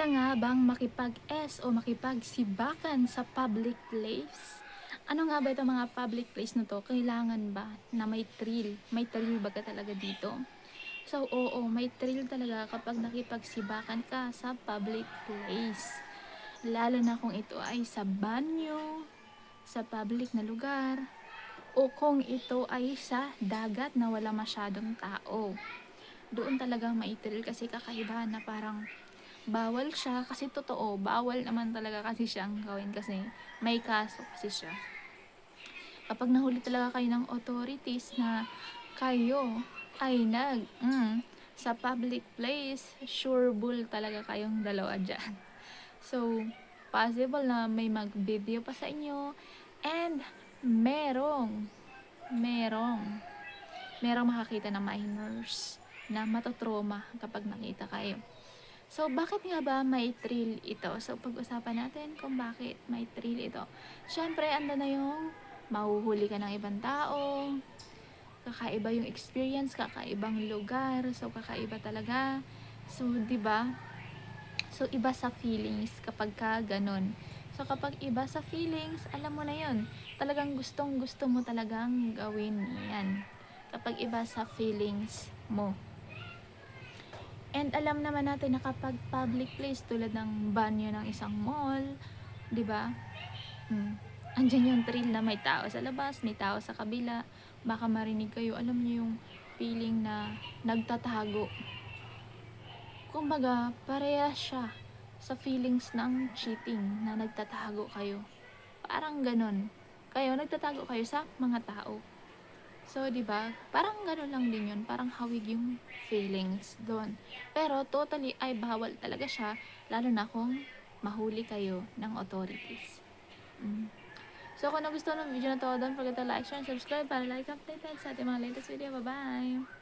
Maganda nga bang makipag-es o makipagsibakan sa public place? Ano nga ba itong mga public place na to? Kailangan ba na may thrill? May thrill ba ka talaga dito? So, oo, may thrill talaga kapag nakipagsibakan ka sa public place. Lalo na kung ito ay sa banyo, sa public na lugar, o kung ito ay sa dagat na wala masyadong tao. Doon talagang may thrill kasi kakaiba na parang bawal siya kasi totoo, bawal naman talaga kasi siyang gawin kasi may kaso kasi siya. Kapag nahuli talaga kayo ng authorities na kayo ay sa public place, sure bull talaga kayong dalawa dyan. So, possible na may mag-video pa sa inyo and merong merong makakita ng minors na matotrauma kapag nakita kayo. So, bakit nga ba may thrill ito? So, pag-usapan natin kung bakit may thrill ito. Siyempre, ando na yung mahuhuli ka ng ibang tao, kakaiba yung experience, kakaibang lugar, so kakaiba talaga. So, 'di ba? So, iba sa feelings kapag ka ganun. So, kapag iba sa feelings, alam mo na yun. Talagang gustong-gusto mo talagang gawin yan. Kapag iba sa feelings mo. And alam naman natin na kapag public place tulad ng banyo ng isang mall, 'di ba? Andiyan yung thrill na may tao sa labas, may tao sa kabila, baka marinig kayo, alam niyo yung feeling na nagtatago. Kumbaga, parehas siya sa feelings ng cheating na nagtatago kayo. Parang ganun. Kayo, nagtatago kayo sa mga tao. So, 'di ba? Parang gano'n lang din 'yun, parang hawig yung feelings doon. Pero totally ay bawal talaga siya lalo na kung mahuli kayo ng authorities. So, kung nagustuhan ng video na to, don't forget to like, share, and subscribe para like updated sa ating mga latest video. Bye-bye!